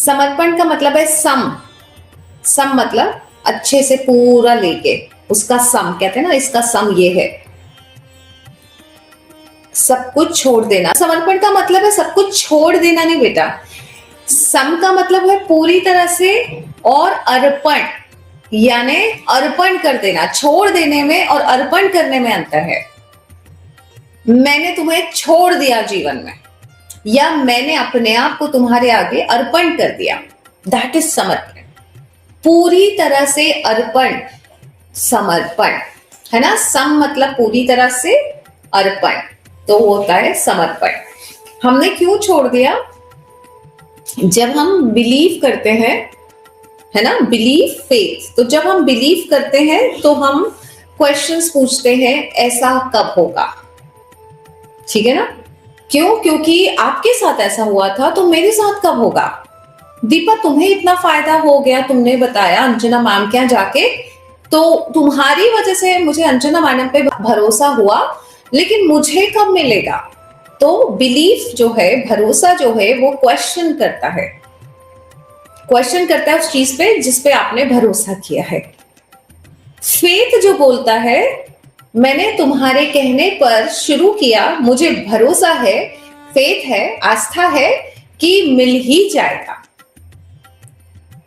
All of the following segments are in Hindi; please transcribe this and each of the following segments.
समर्पण का मतलब है सम। सम मतलब अच्छे से पूरा लेके, उसका सम कहते हैं ना, इसका सम ये है सब कुछ छोड़ देना। समर्पण का मतलब है सब कुछ छोड़ देना नहीं बेटा। सम का मतलब है पूरी तरह से, और अर्पण यानी अर्पण कर देना। छोड़ देने में और अर्पण करने में अंतर है। मैंने तुम्हें छोड़ दिया जीवन में, या मैंने अपने आप को तुम्हारे आगे अर्पण कर दिया, दैट इज समर्पण। पूरी तरह से अर्पण, समर्पण है ना। सम मतलब पूरी तरह से, अर्पण तो होता है समर्पण। हमने क्यों छोड़ दिया? जब हम बिलीव करते हैं, है ना, बिलीव फेथ, तो जब हम बिलीव करते हैं तो हम क्वेश्चंस पूछते हैं ऐसा कब होगा, ठीक है ना। क्यों? क्योंकि आपके साथ ऐसा हुआ था तो मेरे साथ कब होगा। दीपा तुम्हें इतना फायदा हो गया, तुमने बताया अंजना मैम के यहाँ जाके, तो तुम्हारी वजह से मुझे अंजना मैडम पे भरोसा हुआ, लेकिन मुझे कब मिलेगा। तो बिलीफ जो है, भरोसा जो है, वो क्वेश्चन करता है, क्वेश्चन करता है उस चीज पे जिस पे आपने भरोसा किया है। फेथ जो बोलता है मैंने तुम्हारे कहने पर शुरू किया, मुझे भरोसा है, फेथ है, आस्था है कि मिल ही जाएगा।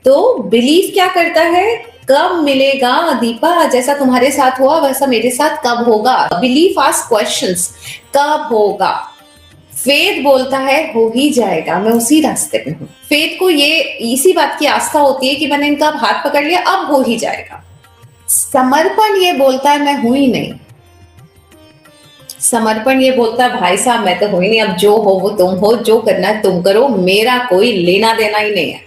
तो बिलीफ क्या करता है? कब मिलेगा दीपा, जैसा तुम्हारे साथ हुआ वैसा मेरे साथ कब होगा। बिलीफ आस्क क्वेश्चंस, कब होगा। फेथ बोलता है हो ही जाएगा, मैं उसी रास्ते पे हूं। फेथ को ये इसी बात की आस्था होती है कि मैंने इनका हाथ पकड़ लिया, अब हो ही जाएगा। समर्पण ये बोलता है मैं हूं ही नहीं। समर्पण ये बोलता है भाई साहब मैं तो हूं ही नहीं, अब जो हो वो तुम हो, जो करना है तुम करो, मेरा कोई लेना देना ही नहीं है,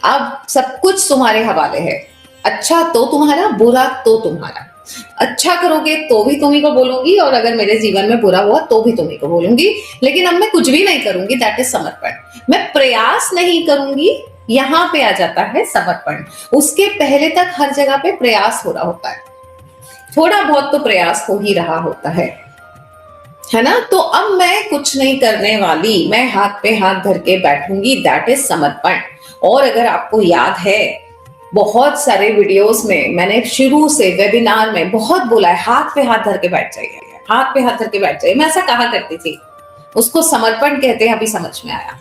अब सब कुछ तुम्हारे हवाले है। अच्छा तो तुम्हारा, बुरा तो तुम्हारा। अच्छा करोगे तो भी तुम्ही को बोलूंगी, और अगर मेरे जीवन में बुरा हुआ तो भी तुम्ही को बोलूंगी, लेकिन अब मैं कुछ भी नहीं करूंगी, दैट इज समर्पण। मैं प्रयास नहीं करूंगी, यहां पे आ जाता है समर्पण। उसके पहले तक हर जगह पे प्रयास हो रहा होता है, थोड़ा बहुत तो प्रयास हो ही रहा होता है ना। तो अब मैं कुछ नहीं करने वाली, मैं हाथ पे हाथ धर के बैठूंगी, दैट इज समर्पण। और अगर आपको याद है, बहुत सारे वीडियोस में मैंने शुरू से वेबिनार में बहुत बोला है, हाथ पे हाथ धर के बैठ जाइए, हाथ पे हाथ धर के बैठ जाइए। मैं ऐसा कहा करती थी, उसको समर्पण कहते हैं, अभी समझ में आया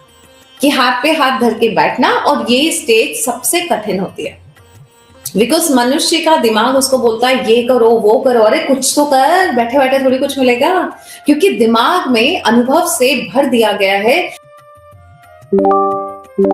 कि हाथ पे हाथ धर के बैठना। और ये स्टेज सबसे कठिन होती है, बिकॉज मनुष्य का दिमाग उसको बोलता है ये करो वो करो, अरे कुछ तो कर, बैठे बैठे थोड़ी कुछ मिलेगा, क्योंकि दिमाग में अनुभव से भर दिया गया है।